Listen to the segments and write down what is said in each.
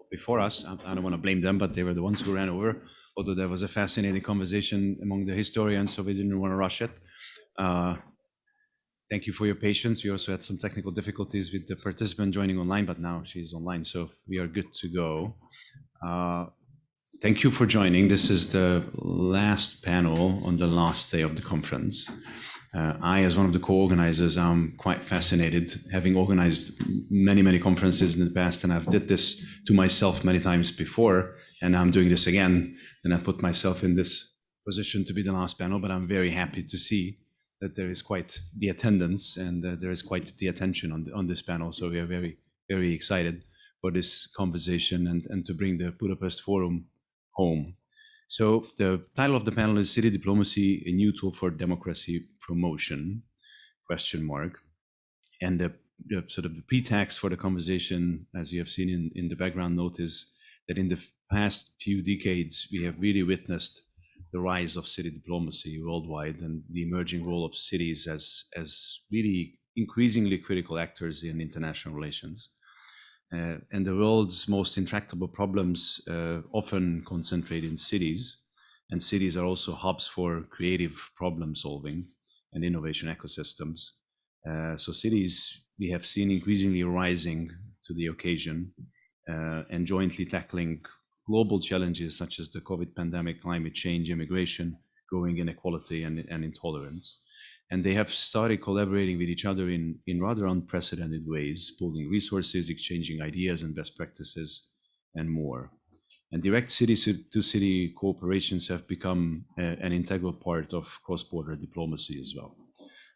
before us. I don't want to blame them, but they were the ones who ran over, although there was a fascinating conversation among the historians, so we didn't want to rush it. Thank you for your patience. We also had some technical difficulties with the participant joining online, but now she's online, so we are good to go. Thank you for joining. This is the last panel on the last day of the conference. I, as one of the co-organizers, I'm quite fascinated, having organized many conferences in the past, and I've did this to myself many times before, and I'm doing this again, and I put myself in this position to be the last panel, but I'm very happy to see that there is quite the attendance and there is quite the attention on this panel. So we are very excited for this conversation and to bring the Budapest Forum home. So the title of the panel is City Diplomacy, a New Tool for Democracy Promotion, ? And the sort of the pretext for the conversation, as you have seen in the background note, is that in the past few decades, we have really witnessed the rise of city diplomacy worldwide and the emerging role of cities as really increasingly critical actors in international relations. And the world's most intractable problems often concentrate in cities, and cities are also hubs for creative problem solving and innovation ecosystems. So cities, we have seen increasingly rising to the occasion and jointly tackling global challenges such as the COVID pandemic, climate change, immigration, growing inequality and intolerance. And they have started collaborating with each other in rather unprecedented ways, pooling resources, exchanging ideas and best practices, and more. And direct city-to-city cooperations have become an integral part of cross-border diplomacy as well.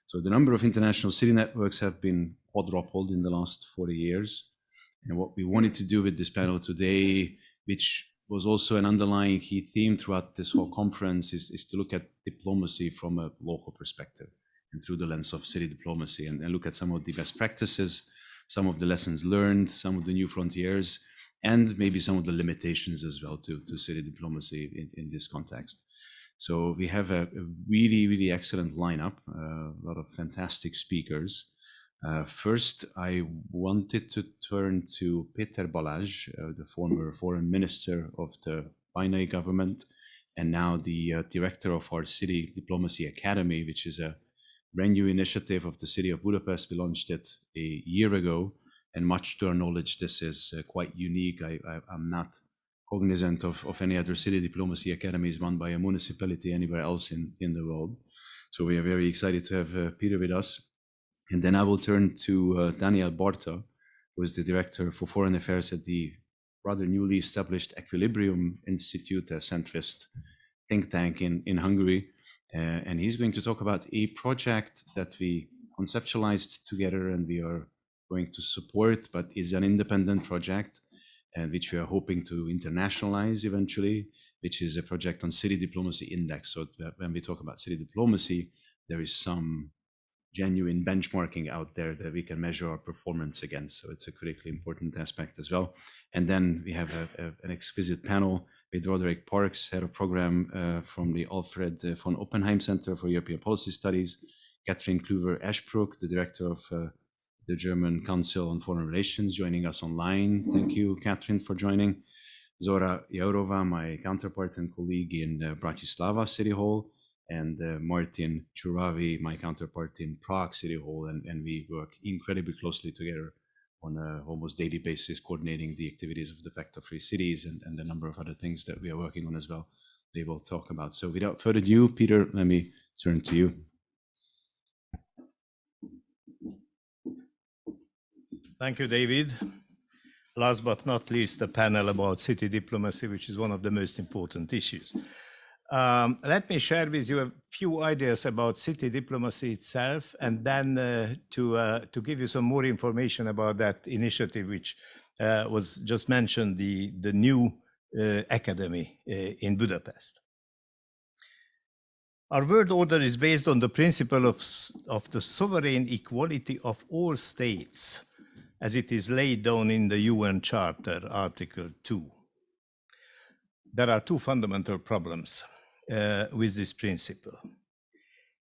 So the number of international city networks have been quadrupled in the last 40 years. And what we wanted to do with this panel today, which was also an underlying key theme throughout this whole conference, is to look at diplomacy from a local perspective and through the lens of city diplomacy and look at some of the best practices, some of the lessons learned, some of the new frontiers, and maybe some of the limitations as well to city diplomacy in this context. So we have a really excellent lineup, a lot of fantastic speakers. First, I wanted to turn to Péter Balázs, the former foreign minister of the Korányi government, and now the director of our City Diplomacy Academy, which is a brand new initiative of the city of Budapest. We launched it a year ago, and much to our knowledge, this is quite unique. I'm not cognizant of any other city diplomacy academies run by a municipality anywhere else in the world. So we are very excited to have Peter with us. And then I will turn to Dániel Bartha, who is the director for foreign affairs at the rather newly established Equilbrium Institute, a centrist think tank in Hungary. And he's going to talk about a project that we conceptualized together and we are going to support, but is an independent project, which we are hoping to internationalize eventually, which is a project on city diplomacy index. So when we talk about city diplomacy, there is some genuine benchmarking out there that we can measure our performance against. So it's a critically important aspect as well. And then we have an exquisite panel with Roderick, head of program from the Alfred von Oppenheim Center for European Policy Studies, Cathryn Clüver Ashbrook, the director of the German Council on Foreign Relations, joining us online. Thank you, Cathryn, for joining. Zora, Jaurová, my counterpart and colleague in Bratislava City Hall, and Martin Churavý, my counterpart in Prague City Hall, and we work incredibly closely together on an almost daily basis, coordinating the activities of the Pact of Free Cities and a number of other things that we are working on as well. They will talk about. So without further ado, Peter, let me turn to you. Thank you, David. Last but not least, a panel about city diplomacy, which is one of the most important issues. Let me share with you a few ideas about city diplomacy itself, and then to give you some more information about that initiative, which was just mentioned, the new academy in Budapest. Our world order is based on the principle of the sovereign equality of all states, as it is laid down in the UN Charter, Article 2. There are two fundamental problems with this principle.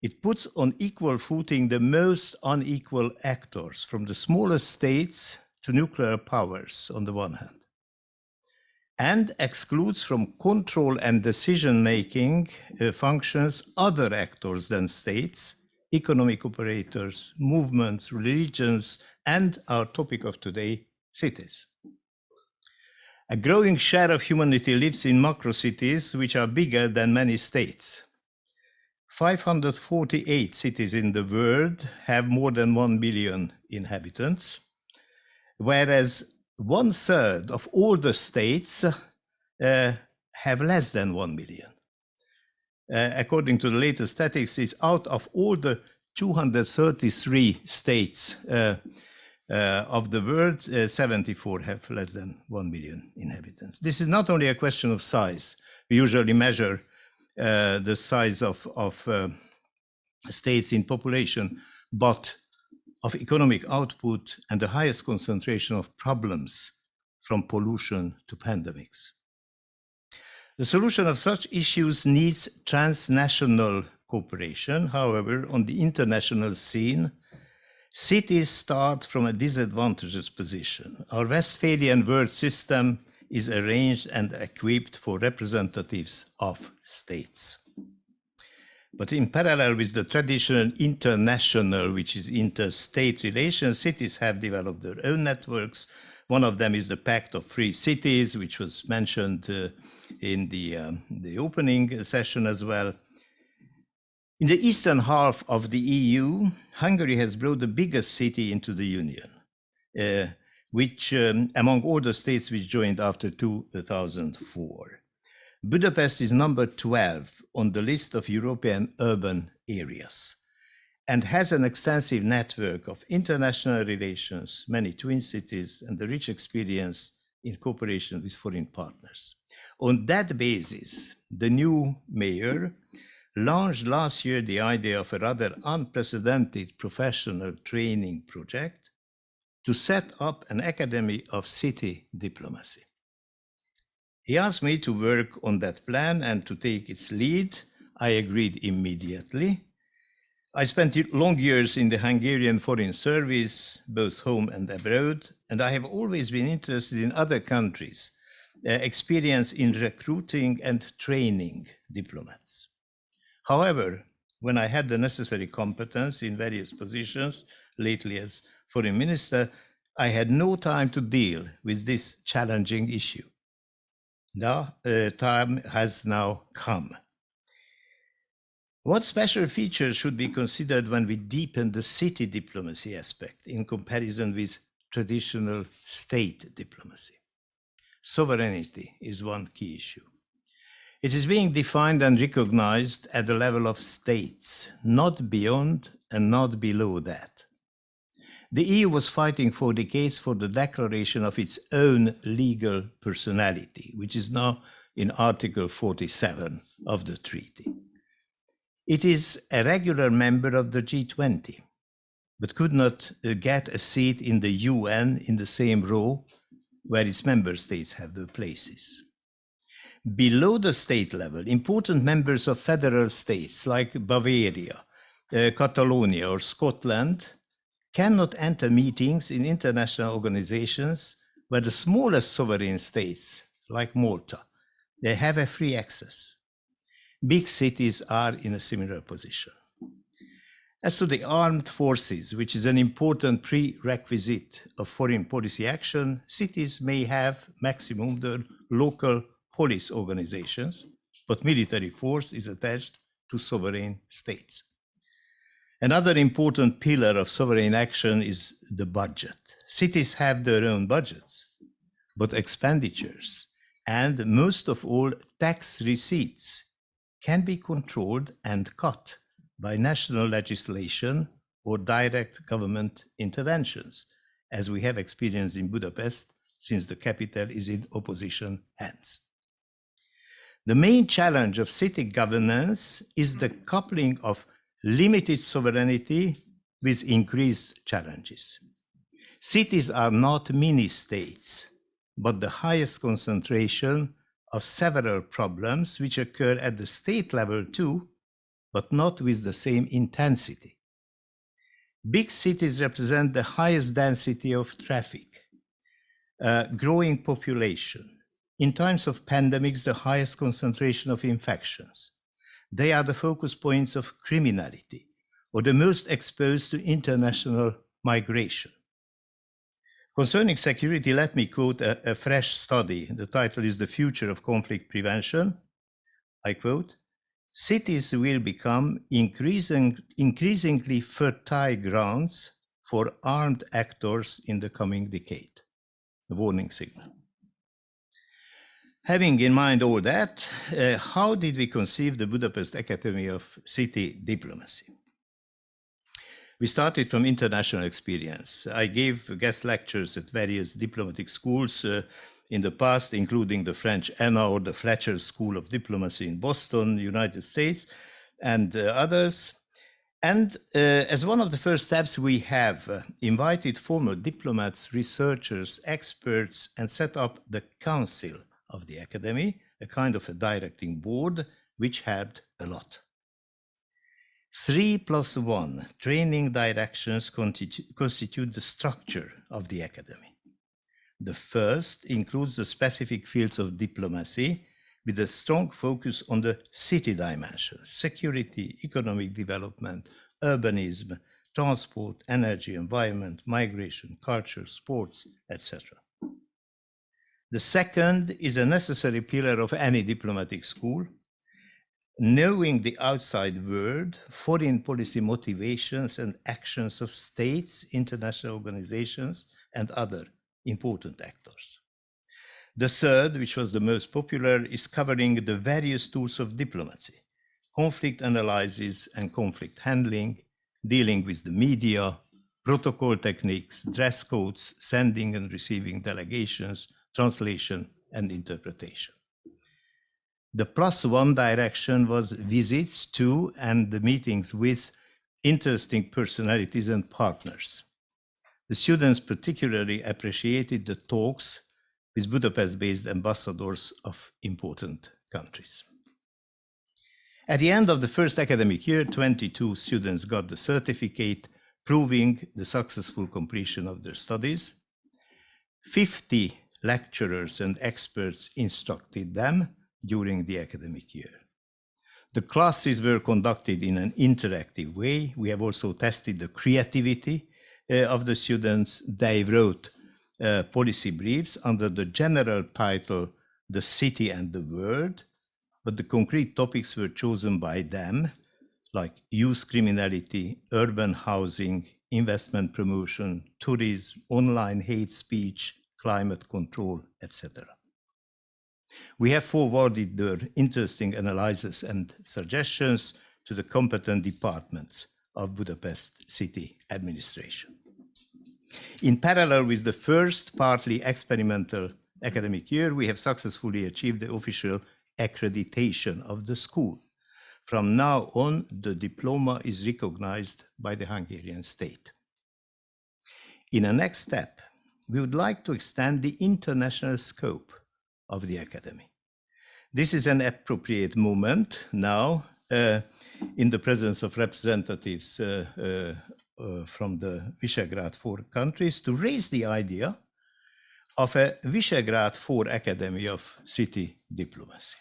It puts on equal footing the most unequal actors, from the smallest states to nuclear powers on the one hand. and excludes from control and decision-making functions other actors than states, economic operators, movements, religions, and our topic of today, cities. A growing share of humanity lives in macro-cities, which are bigger than many states. 548 cities in the world have more than 1 billion inhabitants, whereas 1/3 of all the states have less than 1 million. According to the latest statistics, out of all the 233 states of the world, 74 have less than 1 million inhabitants. This is not only a question of size. We usually measure the size of states in population, but of economic output and the highest concentration of problems, from pollution to pandemics. The solution of such issues needs transnational cooperation. However, on the international scene, cities start from a disadvantageous position. Our Westphalian world system is arranged and equipped for representatives of states. But in parallel with the traditional international, which is interstate relations, cities have developed their own networks. One of them is the Pact of Free Cities, which was mentioned in the opening session as well. In the eastern half of the EU, Hungary has brought the biggest city into the Union, which among all the states which joined after 2004. Budapest is number 12 on the list of European urban areas and has an extensive network of international relations, many twin cities, and a rich experience in cooperation with foreign partners. On that basis, the new mayor launched last year the idea of a rather unprecedented professional training project to set up an academy of city diplomacy. He asked me to work on that plan and to take its lead. I agreed immediately. I spent long years in the Hungarian Foreign Service, both home and abroad, and I have always been interested in other countries' experience in recruiting and training diplomats. However, when I had the necessary competence in various positions, lately as foreign minister, I had no time to deal with this challenging issue. Now, time has now come. What special features should be considered when we deepen the city diplomacy aspect in comparison with traditional state diplomacy? Sovereignty is one key issue. It is being defined and recognized at the level of states, not beyond and not below that. The EU was fighting for decades for the declaration of its own legal personality, which is now in Article 47 of the treaty. It is a regular member of the G20, but could not get a seat in the UN in the same row where its member states have their places. Below the state level, important members of federal states like Bavaria, Catalonia, or Scotland cannot enter meetings in international organizations where the smallest sovereign states, like Malta, they have a free access. Big cities are in a similar position. As to the armed forces, which is an important prerequisite of foreign policy action, cities may have maximum their local police organizations, but military force is attached to sovereign states. Another important pillar of sovereign action is the budget. Cities have their own budgets, but expenditures and most of all tax receipts can be controlled and cut by national legislation or direct government interventions, as we have experienced in Budapest since the capital is in opposition hands. The main challenge of city governance is the coupling of limited sovereignty with increased challenges. Cities are not mini-states, but the highest concentration of several problems which occur at the state level too, but not with the same intensity. Big cities represent the highest density of traffic, growing population, in times of pandemics, the highest concentration of infections. They are the focus points of criminality, or the most exposed to international migration. Concerning security, let me quote a fresh study. The title is The Future of Conflict Prevention. I quote, "Cities will become increasingly fertile grounds for armed actors in the coming decade." A warning signal. Having in mind all that, how did we conceive the Budapest Academy of City Diplomacy? We started from international experience. I gave guest lectures at various diplomatic schools in the past, including the French ENA or the Fletcher School of Diplomacy in Boston, United States, and others. And as one of the first steps, we have invited former diplomats, researchers, experts, and set up the Council of the Academy, a kind of a directing board, which helped a lot. 3+1 training directions constitute the structure of the Academy. The first includes the specific fields of diplomacy with a strong focus on the city dimension: security, economic development, urbanism, transport, energy, environment, migration, culture, sports, etc. The second is a necessary pillar of any diplomatic school: knowing the outside world, foreign policy motivations and actions of states, international organizations, and other important actors. The third, which was the most popular, is covering the various tools of diplomacy: conflict analysis and conflict handling, dealing with the media, protocol techniques, dress codes, sending and receiving delegations, translation and interpretation. The +1 direction was visits to and the meetings with interesting personalities and partners. The students particularly appreciated the talks with Budapest-based ambassadors of important countries. At the end of the first academic year, 22 students got the certificate proving the successful completion of their studies. 50 lecturers and experts instructed them during the academic year. The classes were conducted in an interactive way. We have also tested the creativity of the students. They wrote policy briefs under the general title, The City and the World, but the concrete topics were chosen by them, like youth criminality, urban housing, investment promotion, tourism, online hate speech, climate control, etc. We have forwarded their interesting analyses and suggestions to the competent departments of Budapest city administration. In parallel with the first partly experimental academic year, we have successfully achieved the official accreditation of the school. From now on, the diploma is recognized by the Hungarian state. In a next step, we would like to extend the international scope of the Academy. This is an appropriate moment now in the presence of representatives from the Visegrad 4 countries to raise the idea of a Visegrad 4 Academy of City Diplomacy.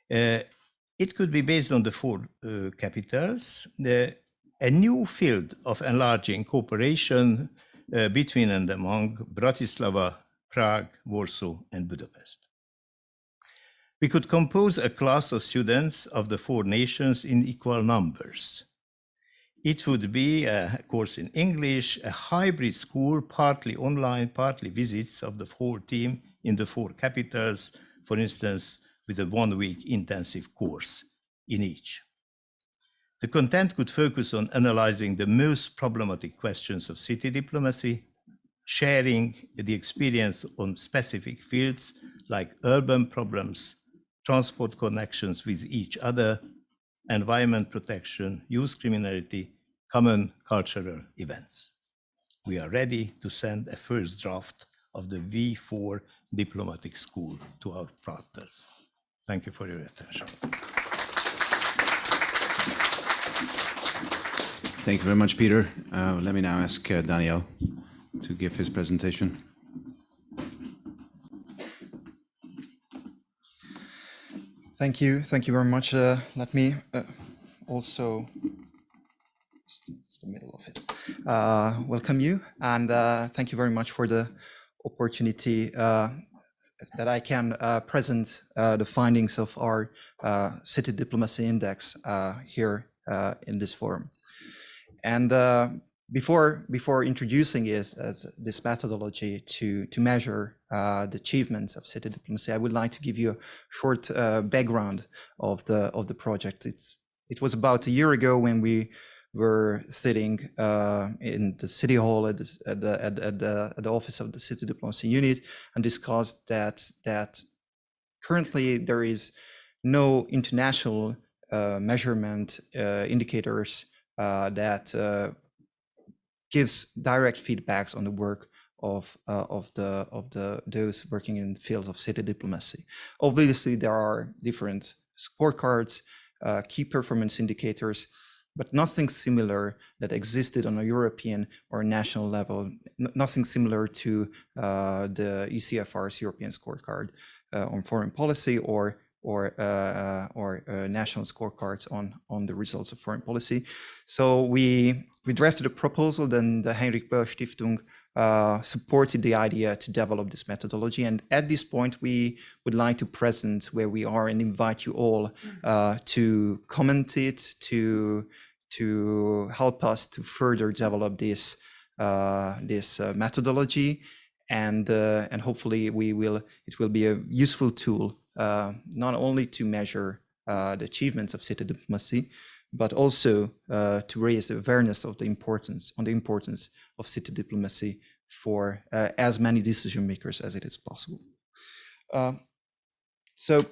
It could be based on the 4 capitals, a new field of enlarging cooperation between and among Bratislava, Prague, Warsaw, and Budapest. We could compose a class of students of the 4 nations in equal numbers. It would be a course in English, a hybrid school, partly online, partly visits of the 4 team in the 4 capitals, for instance, with a 1-week intensive course in each. The content could focus on analyzing the most problematic questions of city diplomacy, sharing the experience on specific fields like urban problems, transport connections with each other, environment protection, youth criminality, common cultural events. We are ready to send a first draft of the V4 diplomatic school to our partners. Thank you for your attention. Thank you very much, Peter. Let me now ask Dániel to give his presentation. Thank you very much. Let me also, it's the middle of it, welcome you, and thank you very much for the opportunity that I can present the findings of our City Diplomacy Index here in this forum. And before introducing it as this methodology to measure the achievements of city diplomacy, I would like to give you a short background of the project. It was about a year ago when we were sitting in the city hall at the office of the City Diplomacy Unit and discussed that currently there is no international measurement indicators that gives direct feedbacks on the work of those working in the field of city diplomacy. Obviously, there are different scorecards, key performance indicators, but nothing similar that existed on a European or national level, nothing similar to the ECFR's European scorecard on foreign policy or national scorecards on the results of foreign policy. So we drafted a proposal, then the Heinrich Böll Stiftung supported the idea to develop this methodology. And at this point, we would like to present where we are and invite you all to comment it, to help us to further develop this methodology, and hopefully it will be a useful tool not only to measure the achievements of city diplomacy, but also to raise the awareness of the importance of city diplomacy for as many decision makers as it is possible. So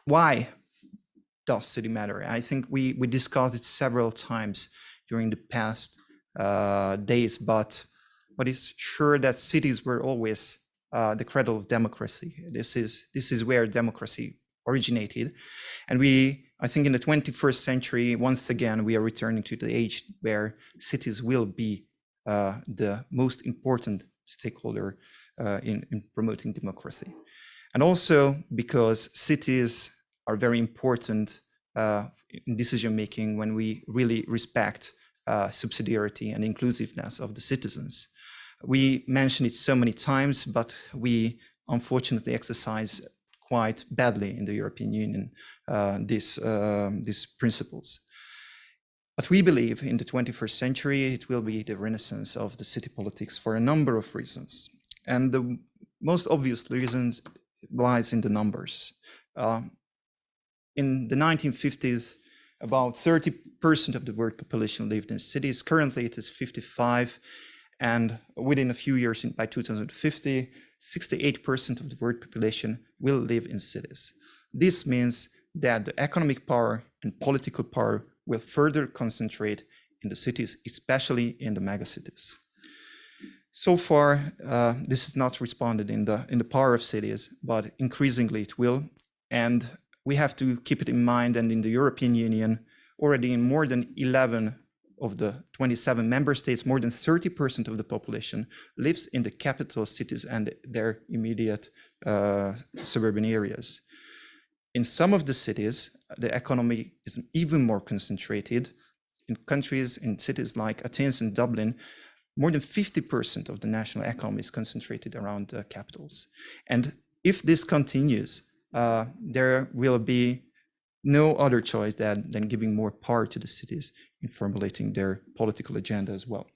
why does city matter? I think we discussed it several times during the past days, but it's sure that cities were always the cradle of democracy. This is where democracy originated, and I think in the 21st century, once again, we are returning to the age where cities will be the most important stakeholder in promoting democracy, and also because cities are very important in decision making when we really respect subsidiarity and inclusiveness of the citizens. We mentioned it so many times, but we unfortunately exercise quite badly in the European Union these principles. But we believe in the 21st century, it will be the renaissance of the city politics for a number of reasons. And the most obvious reasons lies in the numbers. In the 1950s, about 30% of the world population lived in cities. Currently, it is 55%. And within a few years, by 2050, 68% of the world population will live in cities. This means that the economic power and political power will further concentrate in the cities, especially in the megacities. So far, this is not responded in the power of cities, but increasingly it will. And we have to keep it in mind, and in the European Union, already in more than 11 of the 27 member states, more than 30% of the population lives in the capital cities and their immediate suburban areas. In some of the cities, the economy is even more concentrated. In countries, in cities like Athens and Dublin, more than 50% of the national economy is concentrated around the capitals. And if this continues, there will be no other choice than giving more power to the cities in formulating their political agenda as well.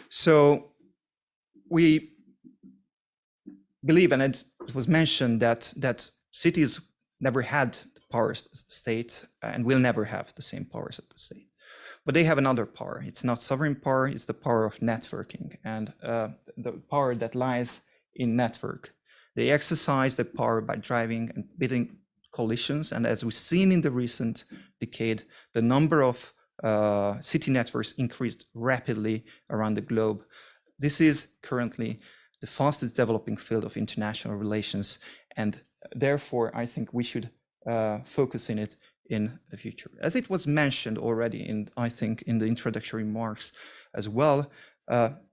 So we believe, and it was mentioned, that cities never had the powers as the state and will never have the same powers as the state. But they have another power. It's not sovereign power, it's the power of networking, and the power that lies in network. They exercise their power by driving and building coalitions, and as we've seen in the recent decade, the number of city networks increased rapidly around the globe. This is currently the fastest developing field of international relations, and therefore I think we should focus in it in the future. As it was mentioned already I think in the introductory remarks as well,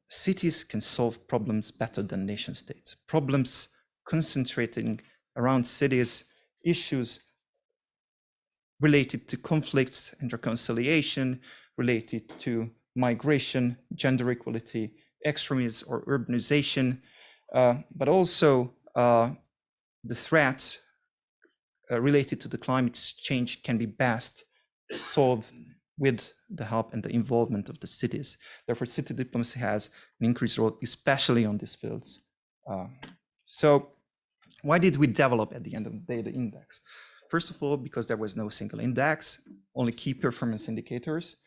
cities can solve problems better than nation states. Problems concentrating around cities issues related to conflicts and reconciliation, related to migration, gender equality, extremism or urbanization, but also the threats related to the climate change can be best solved with the help and the involvement of the cities. Therefore, city diplomacy has an increased role, especially on these fields. So why did we develop at the end of the day the index? First of all, because there was no single index, only key performance indicators.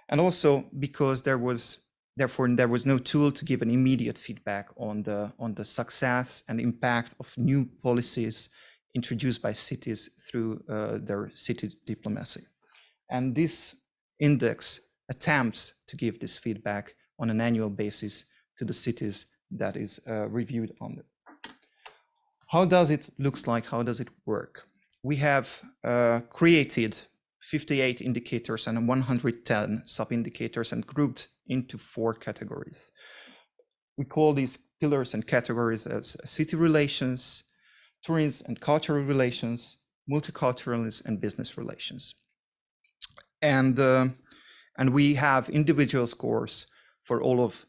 And also because therefore there was no tool to give an immediate feedback on the success and impact of new policies introduced by cities through their city diplomacy. And this index attempts to give this feedback on an annual basis to the cities that is reviewed on it. How does it look like? How does it work? We have created 58 indicators and 110 sub-indicators and grouped into 4 categories. We call these pillars and categories as city relations, tourism and cultural relations, multiculturalism, and business relations. And we have individual scores for all of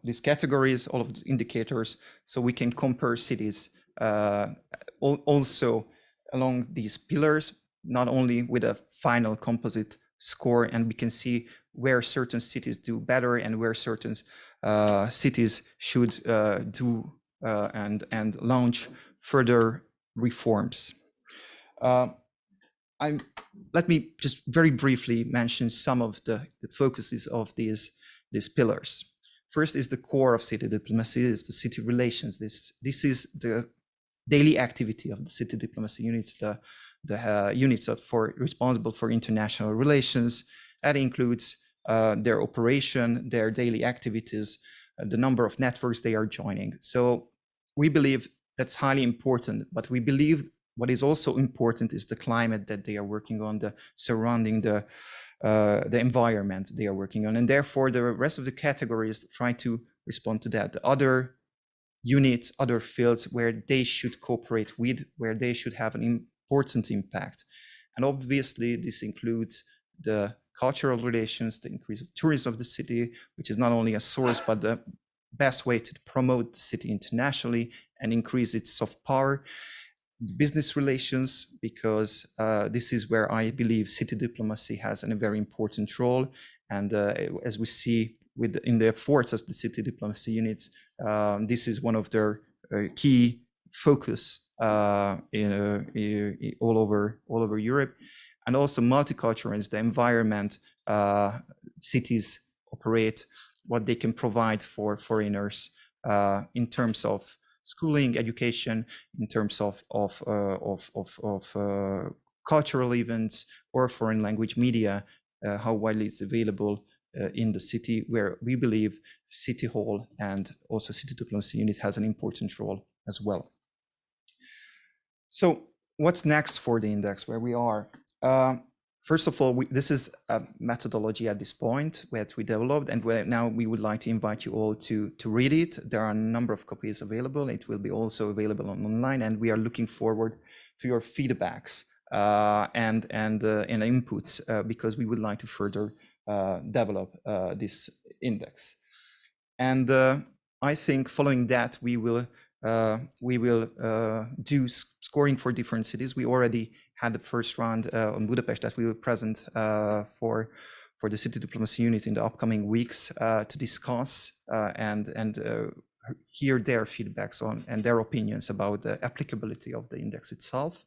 these categories, all of the indicators, so we can compare cities also along these pillars, not only with a final composite score, and we can see where certain cities do better and where certain cities should do and launch further reforms. Let me just very briefly mention some of the focuses of these pillars. First is the core of city diplomacy, is the city relations. This is the daily activity of the city diplomacy units, the units responsible for international relations. That includes their operation, their daily activities, the number of networks they are joining. So we believe that's highly important, but we believe what is also important is the climate that they are working on, the surrounding the environment they are working on, and therefore the rest of the categories try to respond to that. The other units, other fields where they should cooperate with, where they should have an important impact. And obviously this includes the cultural relations, the increase of tourism of the city, which is not only a source, but the best way to promote the city internationally and increase its soft power. Business relations, because this is where I believe city diplomacy has a very important role. And as we see in the efforts of the city diplomacy units, this is one of their key focus all over Europe. And also multiculturalism, the environment cities operate, what they can provide for foreigners in terms of schooling, education, in terms of cultural events or foreign language media, how widely it's available in the city, where we believe City Hall and also City Diplomacy Unit has an important role as well. So what's next for the index, where we are? First of all, this is a methodology at this point that we developed, and now we would like to invite you all to read it. There are a number of copies available. It will be also available online, and we are looking forward to your feedbacks and inputs because we would like to further develop this index. And I think following that, we will do scoring for different cities. We already had the first round on Budapest that we will present for the City Diplomacy Unit in the upcoming weeks to discuss and hear their feedbacks on and their opinions about the applicability of the index itself.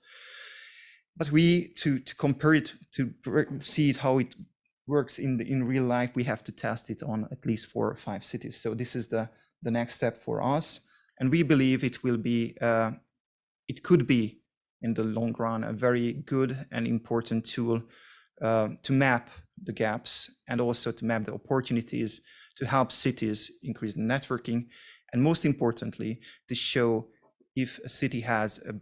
But to compare it, to see how it works in real life, we have to test it on at least 4 or 5 cities. So this is the next step for us, and we believe it will be, it could be in the long run a very good and important tool to map the gaps and also to map the opportunities to help cities increase the networking, and most importantly, to show if a city has a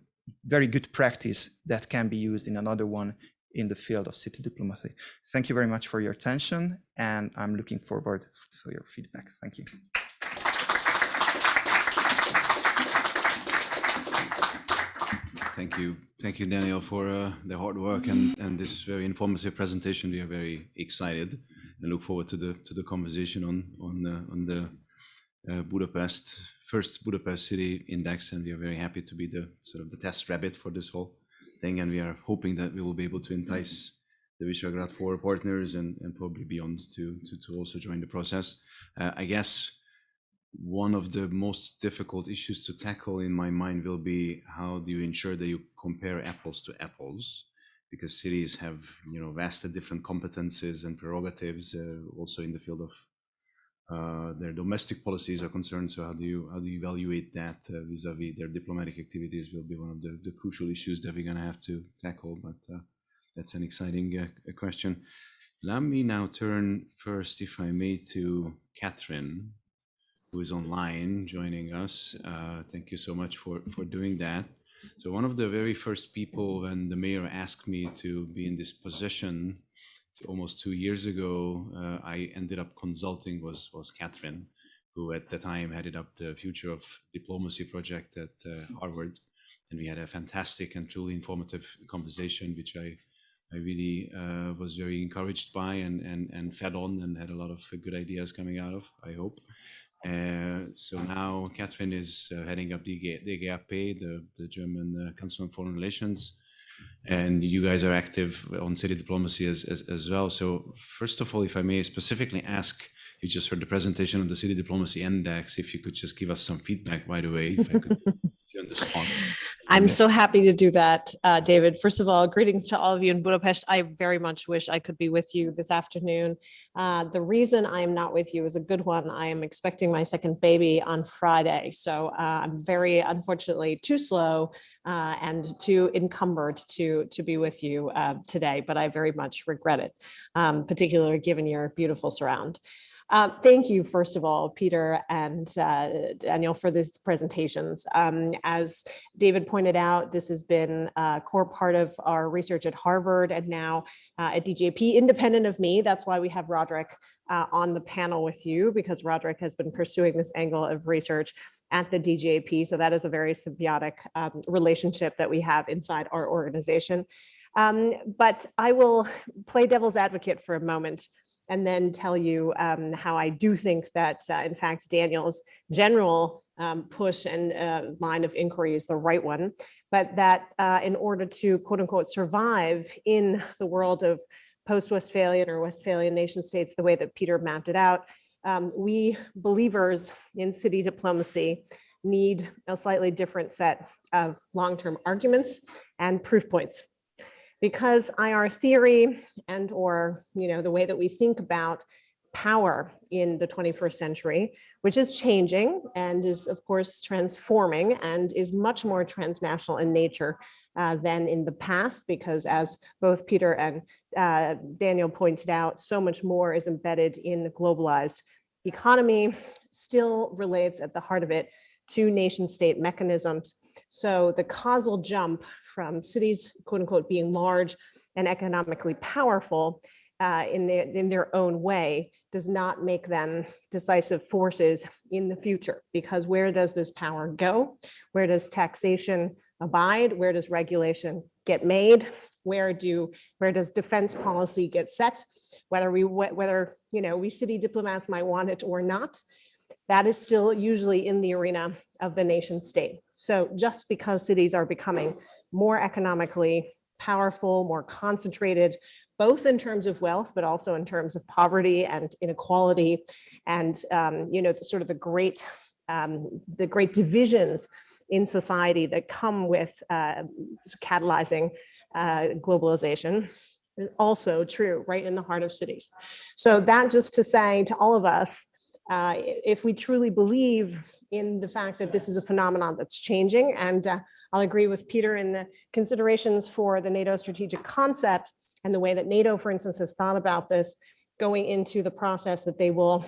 very good practice that can be used in another one in the field of city diplomacy. Thank you very much for your attention, and I'm looking forward to your feedback. Thank you. Thank you, Daniel, for the hard work and this very informative presentation. We are very excited and look forward to the conversation on the first Budapest City Index, and we are very happy to be the sort of the test rabbit for this whole thing. And we are hoping that we will be able to entice the Visegrad 4 partners and probably beyond to also join the process. I guess one of the most difficult issues to tackle in my mind will be how do you ensure that you compare apples to apples, because cities have vastly different competences and prerogatives also in the field of their domestic policies are concerned. So how do you evaluate that vis-a-vis their diplomatic activities will be one of the crucial issues that we're going to have to tackle. But that's an exciting question. Let me now turn first, if I may, to Cathryn, who is online joining us. Thank you so much for doing that. So one of the very first people when the mayor asked me to be in this position almost 2 years ago, I ended up consulting was Cathryn, who at the time headed up the Future of Diplomacy project at Harvard. And we had a fantastic and truly informative conversation, which I really was very encouraged by and fed on and had a lot of good ideas coming out of, I hope. So now Cathryn is heading up DGAP, the German Council on Foreign Relations, and you guys are active on city diplomacy as well. So first of all, if I may specifically ask, you just heard the presentation on the City Diplomacy Index, if you could just give us some feedback right away, if I could on the spot. I'm so happy to do that, David. First of all, greetings to all of you in Budapest. I very much wish I could be with you this afternoon. The reason I am not with you is a good one. I am expecting my second baby on Friday. So I'm very, unfortunately, too slow and too encumbered to be with you today, but I very much regret it, particularly given your beautiful surround. Thank you, first of all, Peter and Daniel, for these presentations. As David pointed out, this has been a core part of our research at Harvard and now at DGAP, independent of me. That's why we have Roderick on the panel with you, because Roderick has been pursuing this angle of research at the DGAP. So that is a very symbiotic relationship that we have inside our organization. But I will play devil's advocate for a moment and then tell you how I do think that, in fact, Daniel's general push and line of inquiry is the right one, but that in order to, quote unquote, survive in the world of post-Westphalian or Westphalian nation states, the way that Peter mapped it out, we believers in city diplomacy need a slightly different set of long-term arguments and proof points. Because IR theory and or the way that we think about power in the 21st century, which is changing and is of course transforming and is much more transnational in nature than in the past, because as both Peter and Daniel pointed out, so much more is embedded in the globalized economy, still relates at the heart of it to nation state mechanisms. So the causal jump from cities, quote unquote, being large and economically powerful in their own way does not make them decisive forces in the future, because where does this power go? Where does taxation abide? Where does regulation get made? Where does defense policy get set? Whether we city diplomats might want it or not, that is still usually in the arena of the nation state. So just because cities are becoming more economically powerful, more concentrated, both in terms of wealth, but also in terms of poverty and inequality, and sort of the great divisions in society that come with catalyzing globalization, is also true right in the heart of cities. So that just to say to all of us, if we truly believe in the fact that this is a phenomenon that's changing, and I'll agree with Peter in the considerations for the NATO strategic concept and the way that NATO, for instance, has thought about this going into the process that they will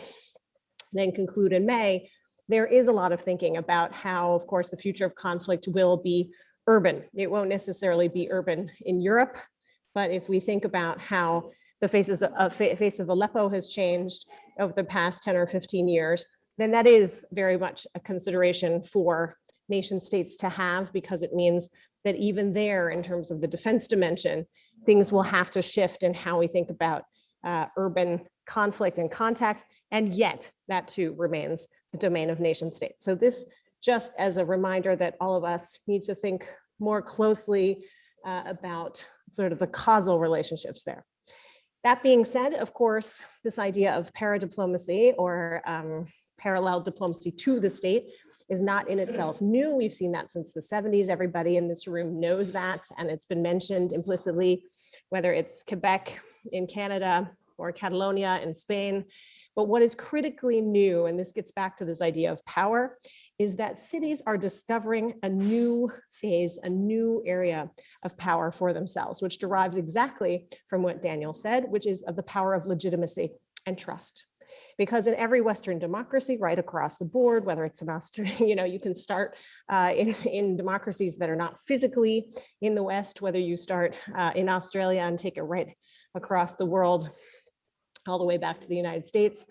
then conclude in May, there is a lot of thinking about how, of course, the future of conflict will be urban. It won't necessarily be urban in Europe, but if we think about how the face of Aleppo has changed over the past 10 or 15 years, then that is very much a consideration for nation states to have, because it means that even there, in terms of the defense dimension, things will have to shift in how we think about urban conflict and contact, and yet that too remains the domain of nation states. So this just as a reminder that all of us need to think more closely about sort of the causal relationships there. That being said, of course, this idea of paradiplomacy or parallel diplomacy to the state is not in itself new. We've seen that since the 70s. Everybody in this room knows that, and it's been mentioned implicitly, whether it's Quebec in Canada or Catalonia in Spain. But what is critically new, and this gets back to this idea of power, is that cities are discovering a new phase, a new area of power for themselves, which derives exactly from what Daniel said, which is of the power of legitimacy and trust. Because in every Western democracy, right across the board, whether it's in Australia, you can start in democracies that are not physically in the West, whether you start in Australia and take it right across the world, all the way back to the United States.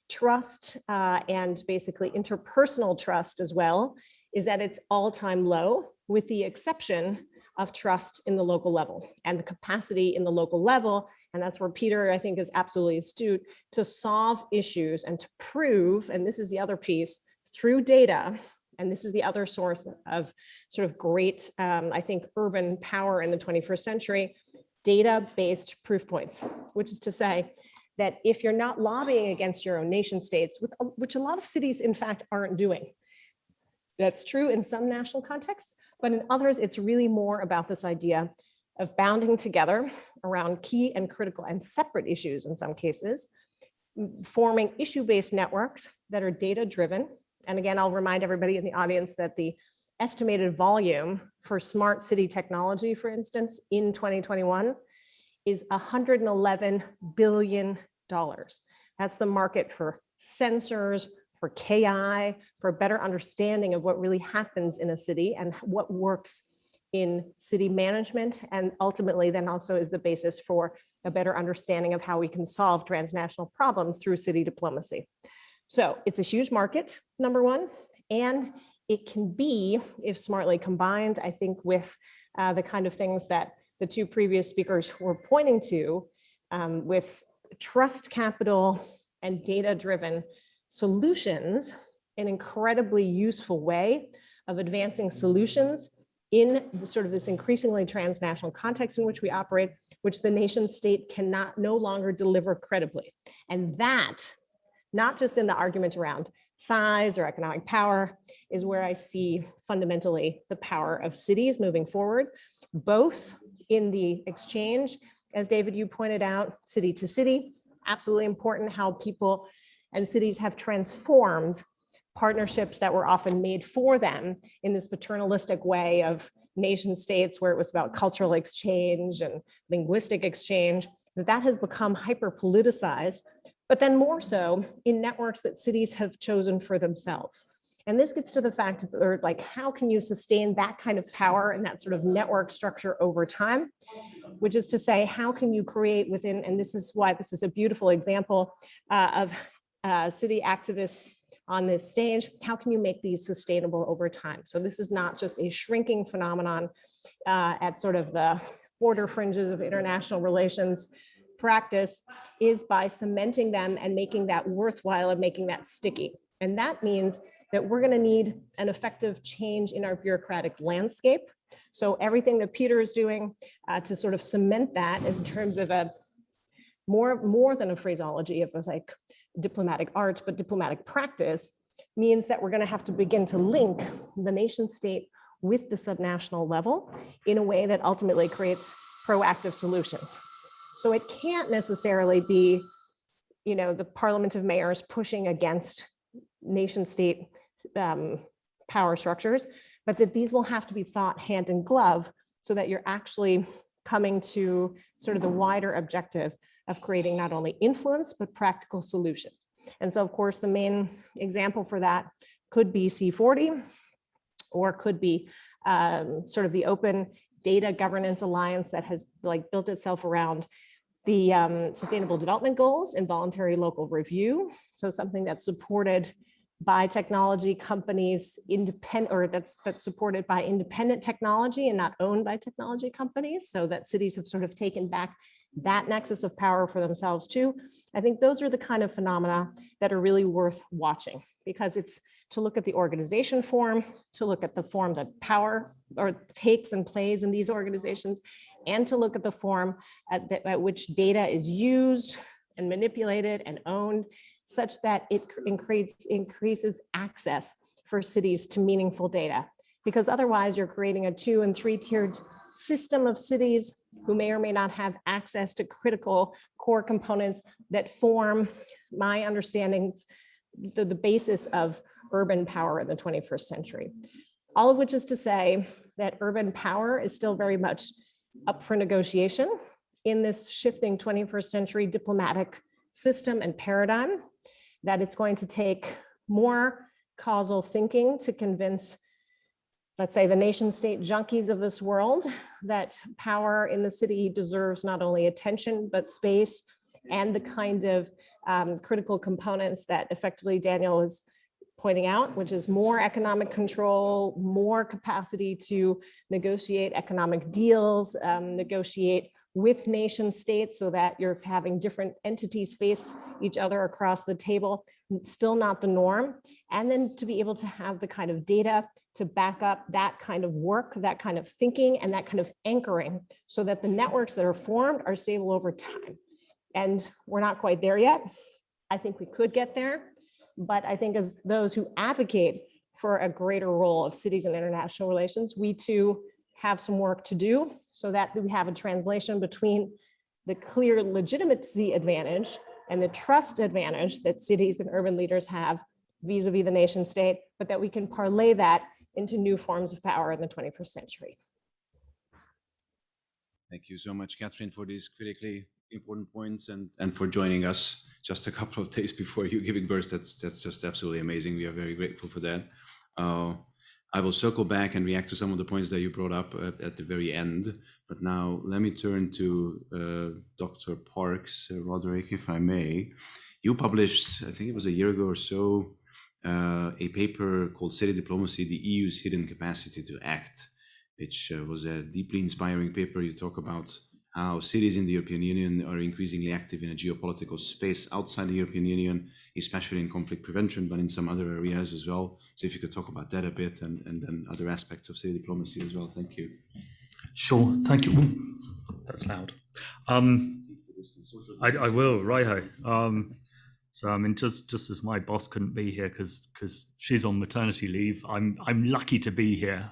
Trust and basically interpersonal trust as well is at its all-time low, with the exception of trust in the local level and the capacity in the local level. And that's where Peter, I think, is absolutely astute to solve issues and to prove, and this is the other piece, through data, and this is the other source of sort of great, I think, urban power in the 21st century, data-based proof points, which is to say that if you're not lobbying against your own nation states, which a lot of cities, in fact, aren't doing. That's true in some national contexts, but in others, it's really more about this idea of bounding together around key and critical and separate issues in some cases, forming issue-based networks that are data-driven. And again, I'll remind everybody in the audience that the estimated volume for smart city technology, for instance, in 2021 is $111 billion. That's the market for sensors, for KI, for a better understanding of what really happens in a city and what works in city management, and ultimately then also is the basis for a better understanding of how we can solve transnational problems through city diplomacy. So it's a huge market, number one, and it can be, if smartly combined, I think, with the kind of things that the two previous speakers were pointing to, with trust capital and data-driven solutions, an incredibly useful way of advancing solutions in the sort of this increasingly transnational context in which we operate, which the nation state cannot no longer deliver credibly. And that, not just in the argument around size or economic power, is where I see fundamentally the power of cities moving forward, both in the exchange, as David, you pointed out, city to city, absolutely important how people and cities have transformed partnerships that were often made for them in this paternalistic way of nation states, where it was about cultural exchange and linguistic exchange, that has become hyper politicized, but then more so in networks that cities have chosen for themselves. And this gets to the fact of, or like, how can you sustain that kind of power and that sort of network structure over time? Which is to say, how can you create within, and this is why this is a beautiful example of city activists on this stage, how can you make these sustainable over time? So this is not just a shrinking phenomenon at sort of the border fringes of international relations practice, is by cementing them and making that worthwhile and making that sticky. And that means that we're going to need an effective change in our bureaucratic landscape. So everything that Peter is doing to sort of cement that is in terms of a more than a phraseology of like diplomatic art, but diplomatic practice, means that we're going to have to begin to link the nation state with the subnational level in a way that ultimately creates proactive solutions. So it can't necessarily be, the Parliament of Mayors pushing against nation state power structures, but that these will have to be thought hand in glove so that you're actually coming to sort of the wider objective of creating not only influence, but practical solutions. And so, of course, the main example for that could be C40, or could be sort of the Open Data Governance Alliance that has built itself around the Sustainable Development Goals and voluntary local review. So something that's supported by technology companies, independent, or that's supported by independent technology and not owned by technology companies, so that cities have sort of taken back that nexus of power for themselves too. I think those are the kind of phenomena that are really worth watching, because it's to look at the organization form, to look at the form that power or takes and plays in these organizations, and to look at the form at which data is used and manipulated and owned, such that it increases access for cities to meaningful data. Because otherwise you're creating a 2- and 3-tiered system of cities who may or may not have access to critical core components that form my understandings, the basis of urban power in the 21st century. All of which is to say that urban power is still very much up for negotiation in this shifting 21st century diplomatic system and paradigm, that it's going to take more causal thinking to convince, let's say, the nation state junkies of this world that power in the city deserves not only attention, but space and the kind of critical components that effectively Daniel is pointing out, which is more economic control, more capacity to negotiate economic deals, negotiate with nation states so that you're having different entities face each other across the table, still not the norm. And then to be able to have the kind of data to back up that kind of work, that kind of thinking, and that kind of anchoring, so that the networks that are formed are stable over time. And we're not quite there yet. I think we could get there, but I think as those who advocate for a greater role of cities in international relations, we too have some work to do so that we have a translation between the clear legitimacy advantage and the trust advantage that cities and urban leaders have vis-a-vis the nation state, but that we can parlay that into new forms of power in the 21st century. Thank you so much, Cathryn, for these critically important points and for joining us just a couple of days before you giving birth. That's just absolutely amazing. We are very grateful for that. I will circle back and react to some of the points that you brought up at the very end. But now let me turn to Dr. Parks, Roderick, if I may. You published, I think it was a year ago or so, a paper called City Diplomacy, the EU's Hidden Capacity to Act, which was a deeply inspiring paper. You talk about how cities in the European Union are increasingly active in a geopolitical space outside the European Union, especially in conflict prevention, but in some other areas as well. So if you could talk about that a bit and then other aspects of city diplomacy as well. Thank you. Sure, thank you. Ooh, that's loud. I will, righto. So I mean, just as my boss couldn't be here because she's on maternity leave, I'm lucky to be here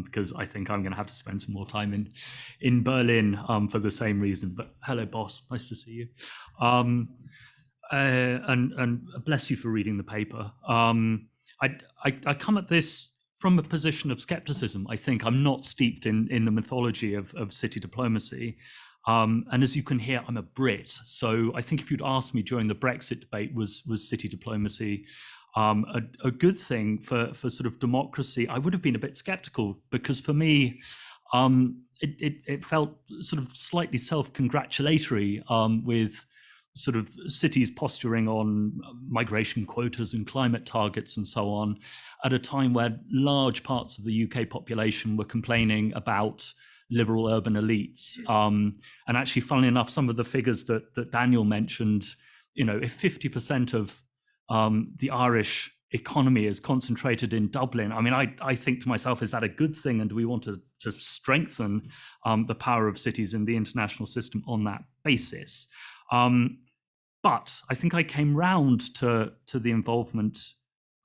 because I think I'm going to have to spend some more time in Berlin for the same reason. But hello, boss, nice to see you. And bless you for reading the paper. I come at this from a position of skepticism. I think I'm not steeped in the mythology of city diplomacy. And as you can hear, I'm a Brit. So I think if you'd asked me during the Brexit debate, was city diplomacy a good thing for sort of democracy, I would have been a bit skeptical, because for me, it felt sort of slightly self-congratulatory with sort of cities posturing on migration quotas and climate targets and so on, at a time where large parts of the UK population were complaining about liberal urban elites. And actually, funnily enough, some of the figures that Daniel mentioned, you know, if 50% of the Irish economy is concentrated in Dublin, I mean, I think to myself, is that a good thing? And do we want to strengthen the power of cities in the international system on that basis? But I think I came round to the involvement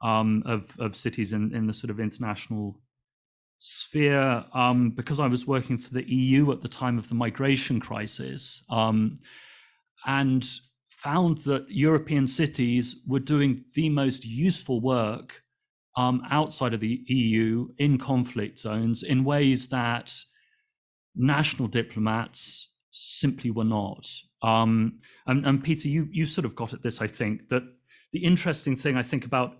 of cities in the sort of international sphere because I was working for the EU at the time of the migration crisis, and found that European cities were doing the most useful work outside of the EU in conflict zones in ways that national diplomats simply were not. And Peter, you sort of got at this, I think, that the interesting thing I think about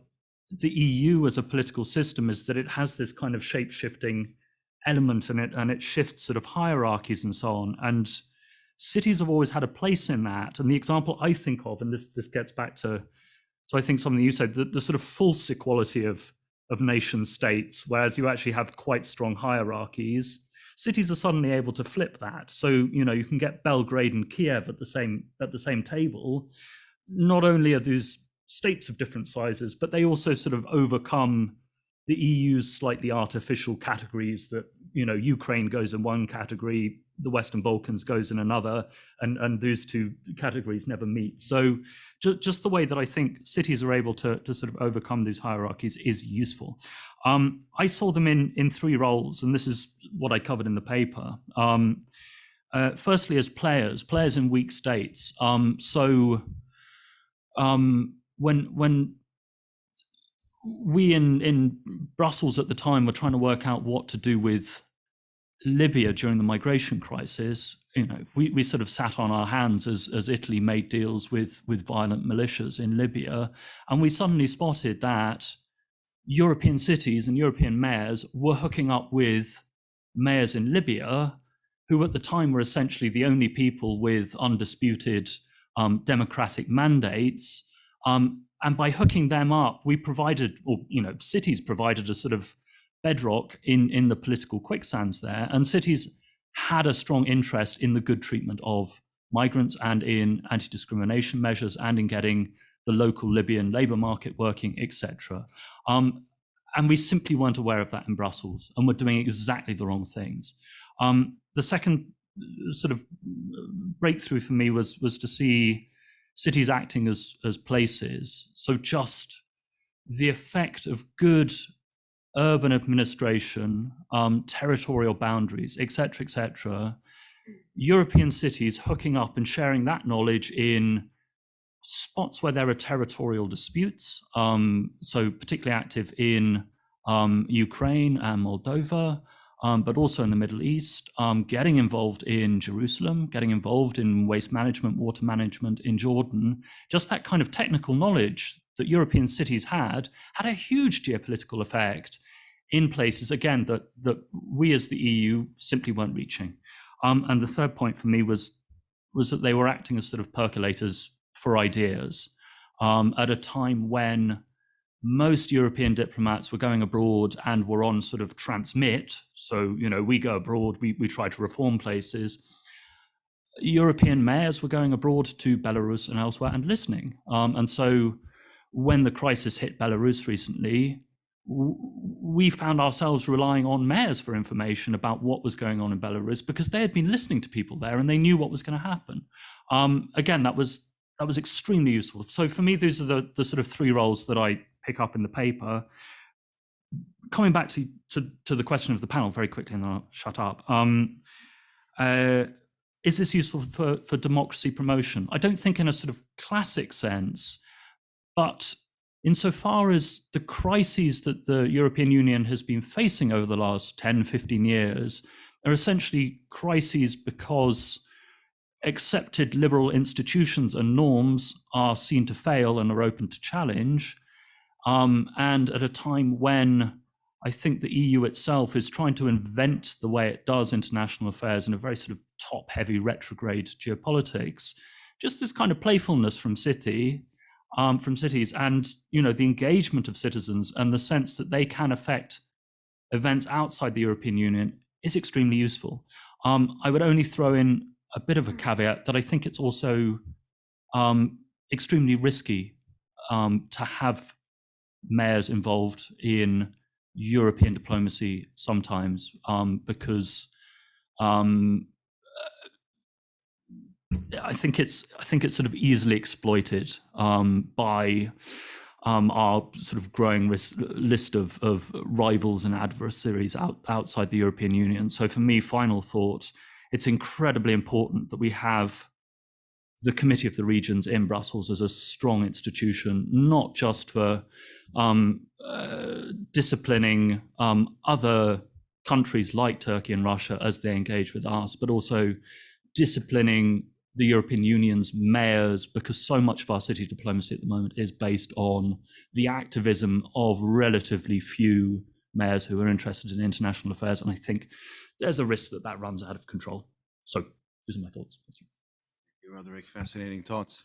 the EU as a political system is that it has this kind of shape-shifting element in it, and it shifts sort of hierarchies and so on. And cities have always had a place in that. And the example I think of, and this gets back to I think something you said, the sort of false equality of nation states, whereas you actually have quite strong hierarchies, cities are suddenly able to flip that. So, you know, you can get Belgrade and Kiev at the same table. Not only are these states of different sizes, but they also sort of overcome the EU's slightly artificial categories that, you know, Ukraine goes in one category, the Western Balkans goes in another, and those two categories never meet. So just the way that I think cities are able to sort of overcome these hierarchies is useful. I saw them in three roles, and this is what I covered in the paper. Firstly, as players in weak states. When we in Brussels at the time were trying to work out what to do with Libya during the migration crisis, you know, we sort of sat on our hands as Italy made deals with violent militias in Libya, and we suddenly spotted that European cities and European mayors were hooking up with mayors in Libya, who at the time were essentially the only people with undisputed democratic mandates. And by hooking them up, we provided, or, you know, cities provided a sort of bedrock in the political quicksands there. And cities had a strong interest in the good treatment of migrants and in anti-discrimination measures and in getting the local Libyan labor market working, etc. And we simply weren't aware of that in Brussels, and we're doing exactly the wrong things. The second sort of breakthrough for me was to see cities acting as places. So just the effect of good urban administration, territorial boundaries, etc., European cities hooking up and sharing that knowledge in spots where there are territorial disputes, so particularly active in Ukraine and Moldova, but also in the Middle East, getting involved in Jerusalem, getting involved in waste management, water management in Jordan. Just that kind of technical knowledge that European cities had a huge geopolitical effect in places, again, that we as the EU simply weren't reaching. And the third point for me was that they were acting as sort of percolators for ideas at a time when most European diplomats were going abroad and were on sort of transmit. So, you know, we go abroad, we try to reform places. European mayors were going abroad to Belarus and elsewhere and listening. And so when the crisis hit Belarus recently, we found ourselves relying on mayors for information about what was going on in Belarus because they had been listening to people there and they knew what was going to happen. Again, that was extremely useful. So for me, these are the sort of three roles that I pick up in the paper. Coming back to the question of the panel very quickly, and then I'll shut up. Is this useful for democracy promotion? I don't think in a sort of classic sense, but insofar as the crises that the European Union has been facing over the last 10, 15 years are essentially crises because accepted liberal institutions and norms are seen to fail and are open to challenge. And at a time when I think the EU itself is trying to invent the way it does international affairs in a very sort of top-heavy retrograde geopolitics, just this kind of playfulness from cities and, you know, the engagement of citizens and the sense that they can affect events outside the European Union is extremely useful. I would only throw in a bit of a caveat that I think it's also extremely risky to have mayors involved in European diplomacy sometimes because I think it's sort of easily exploited by our sort of growing list of rivals and adversaries outside the European Union. So for me, final thought, it's incredibly important that we have the Committee of the Regions in Brussels as a strong institution, not just for disciplining other countries like Turkey and Russia as they engage with us, but also disciplining the European Union's mayors, because so much of our city diplomacy at the moment is based on the activism of relatively few mayors who are interested in international affairs. And I think there's a risk that runs out of control. So these are my thoughts. Thank you, Roderick. Fascinating thoughts.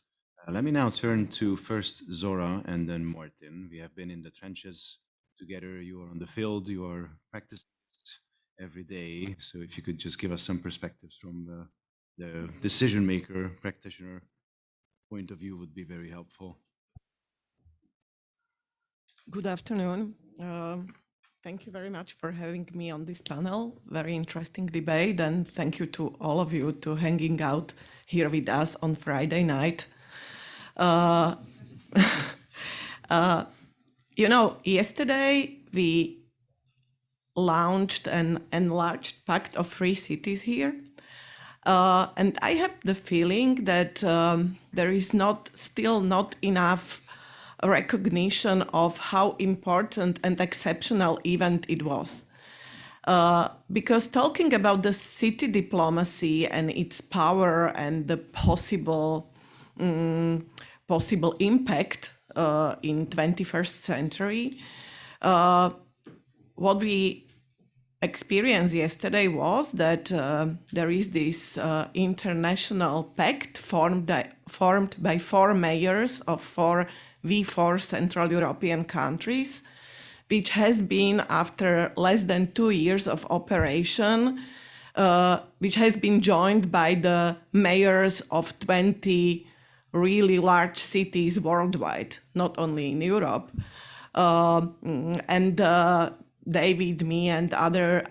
Let me now turn to first Zora and then Martin. We have been in the trenches together. You are on the field. You are practicing every day. So if you could just give us some perspectives from the decision maker, practitioner point of view would be very helpful. Good afternoon. Thank you very much for having me on this panel. Very interesting debate, and thank you to all of you to hanging out here with us on Friday night. Yesterday we launched an enlarged Pact of Free Cities here. And I have the feeling that there is still not enough recognition of how important and exceptional event it was. Because talking about the city diplomacy and its power and the possible impact in 21st century, what we experienced yesterday was that there is this international pact formed by 4 mayors of 4 V4 Central European countries, which has been, after less than 2 years of operation, which has been joined by the mayors of 20 really large cities worldwide, not only in Europe. David, me, and other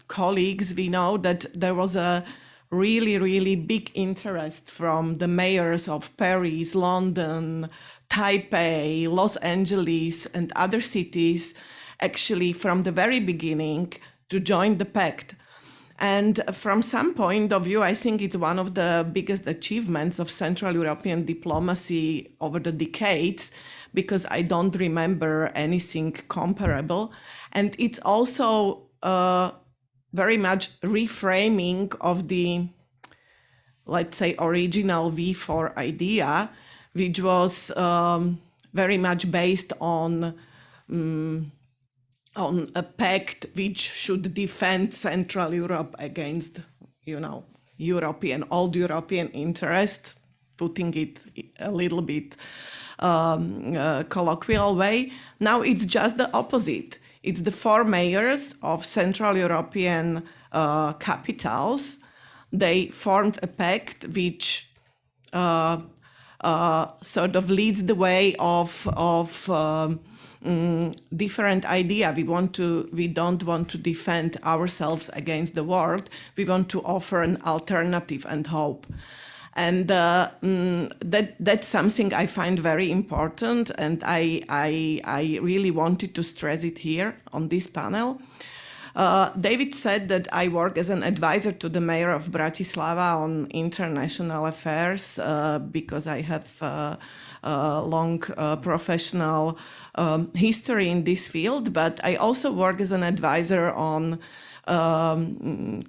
colleagues, we know that there was a really big interest from the mayors of Paris, London, Taipei, Los Angeles, and other cities, actually from the very beginning, to join the pact. And from some point of view, I think it's one of the biggest achievements of Central European diplomacy over the decades, because I don't remember anything comparable. And it's also very much reframing of the, let's say, original V4 idea, which was very much based on a pact which should defend Central Europe against, old European interest, putting it a little bit colloquial way. Now it's just the opposite. It's the 4 mayors of Central European capitals. They formed a pact which sort of leads the way of different idea. We don't want to defend ourselves against the world. We want to offer an alternative and hope. And that's something I find very important, and I really wanted to stress it here on this panel. David said that I work as an advisor to the mayor of Bratislava on international affairs because I have a long professional history in this field, but I also work as an advisor on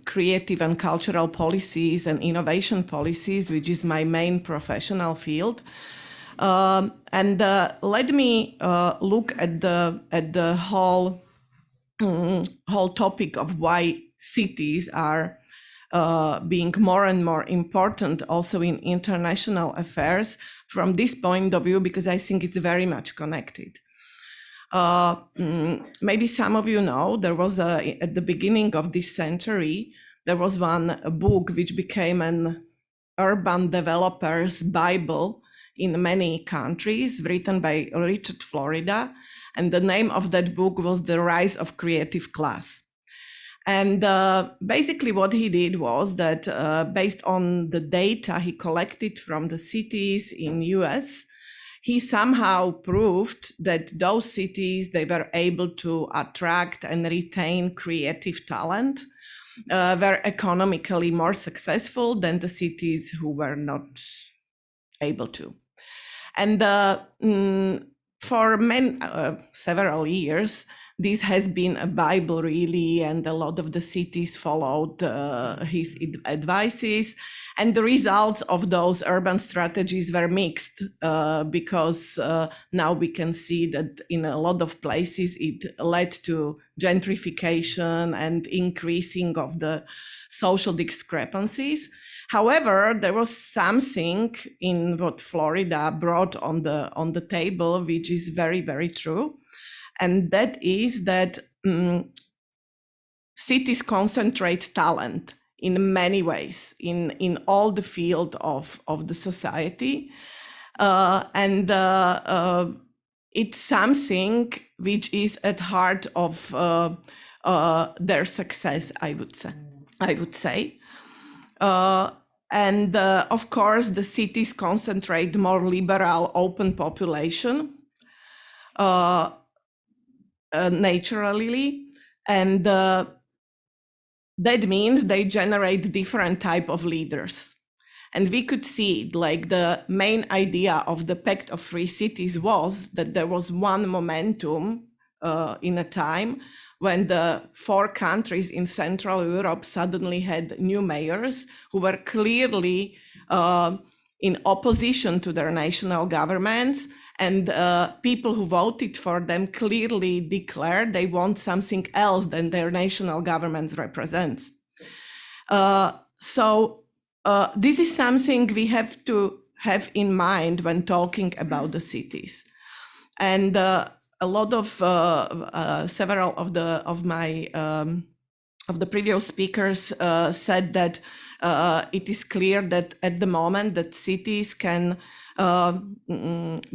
creative and cultural policies and innovation policies, which is my main professional field. Let me look at the whole topic of why cities are being more and more important also in international affairs from this point of view, because I think it's very much connected. Maybe some of you know, there was at the beginning of this century, there was one book which became an urban developer's Bible in many countries, written by Richard Florida. And the name of that book was The Rise of Creative Class. And basically what he did was that based on the data he collected from the cities in US, he somehow proved that those cities, they were able to attract and retain creative talent, were economically more successful than the cities who were not able to. And for several years, this has been a Bible really, and a lot of the cities followed his advices. And the results of those urban strategies were mixed because now we can see that in a lot of places it led to gentrification and increasing of the social discrepancies. However, there was something in what Florida brought on the table, which is very, very true. And that is that cities concentrate talent in many ways, in all the field of the society. It's something which is at heart of their success, I would say. Of course, the cities concentrate more liberal, open population naturally, and that means they generate different type of leaders. And we could see it, like the main idea of the Pact of Free Cities was that there was one momentum in a time when the 4 countries in Central Europe suddenly had new mayors who were clearly in opposition to their national governments, and people who voted for them clearly declared they want something else than their national governments represents. This is something we have to have in mind when talking about the cities. And a lot of several of the previous speakers said that it is clear that at the moment that cities can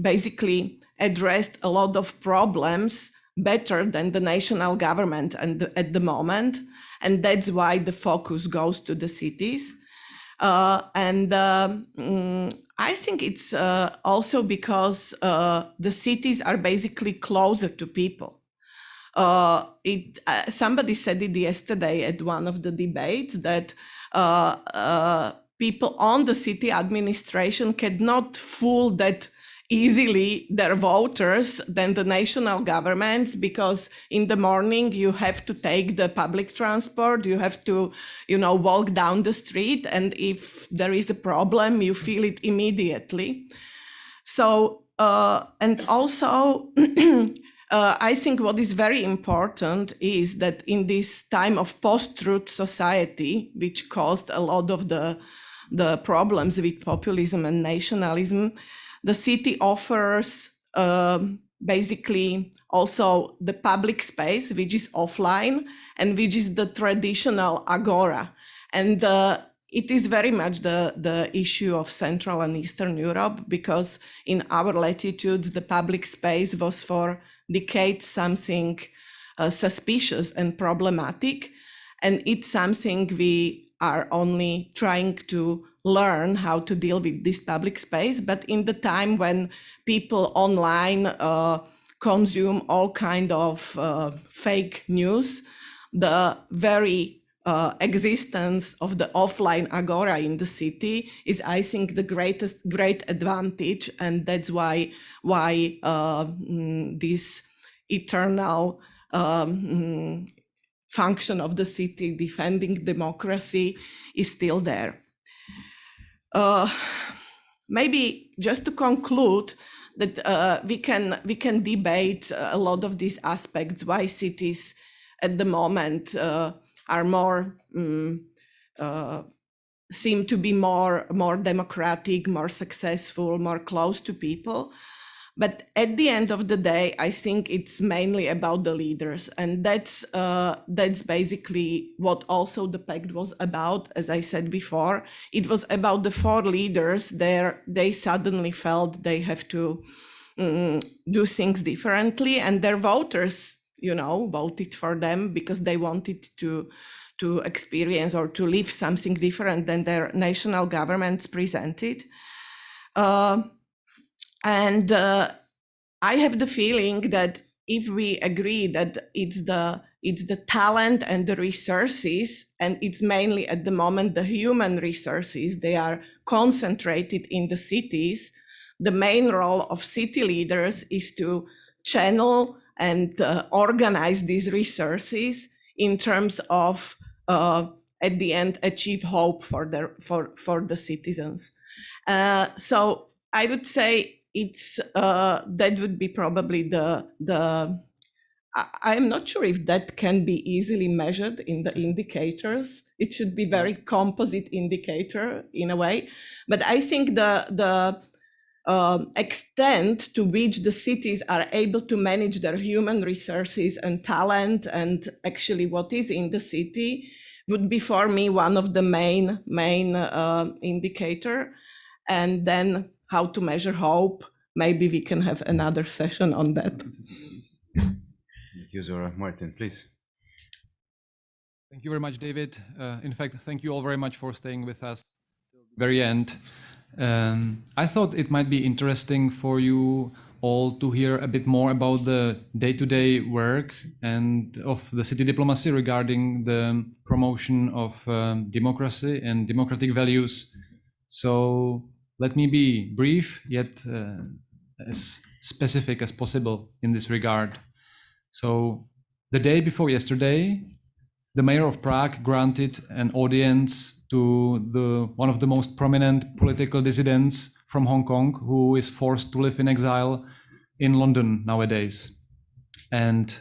basically address a lot of problems better than the national government at the moment, and that's why the focus goes to the cities. I think it's also because the cities are basically closer to people. Somebody said it yesterday at one of the debates that people on the city administration cannot fool that easily their voters than the national governments, because in the morning you have to take the public transport, you have to, walk down the street, and if there is a problem, you feel it immediately. So, and also, I think what is very important is that in this time of post-truth society, which caused a lot of the problems with populism and nationalism, the city offers basically also the public space, which is offline and which is the traditional agora. And it is very much the issue of Central and Eastern Europe, because in our latitudes, the public space was for decades something suspicious and problematic. And it's something we are only trying to learn how to deal with this public space. But in the time when people online consume all kind of fake news, the very existence of the offline agora in the city is, I think, the great advantage, and that's why this eternal function of the city defending democracy is still there. Maybe just to conclude that we can debate a lot of these aspects, why cities at the moment are more seem to be more democratic, more successful, more close to people. But at the end of the day, I think it's mainly about the leaders, and that's basically what also the pact was about. As I said before, it was about the 4 leaders. They suddenly felt they have to do things differently, and their voters, voted for them because they wanted to experience or to live something different than their national governments presented. And I have the feeling that if we agree that it's the talent and the resources, and it's mainly at the moment the human resources, they are concentrated in the cities, the main role of city leaders is to channel and organize these resources in terms of, at the end, achieve hope for the citizens. So I would say it's that would be probably the I'm not sure if that can be easily measured in the indicators. It should be very composite indicator in a way. But I think the extent to which the cities are able to manage their human resources and talent and actually what is in the city would be for me one of the main indicator. And then how to measure hope. Maybe we can have another session on that. Thank you, Zora. Martin, please. Thank you very much, David. In fact, thank you all very much for staying with us till the very end. I thought it might be interesting for you all to hear a bit more about the day-to-day work and of the city diplomacy regarding the promotion of democracy and democratic values. So let me be brief, yet as specific as possible in this regard. So the day before yesterday, the mayor of Prague granted an audience to one of the most prominent political dissidents from Hong Kong, who is forced to live in exile in London nowadays. And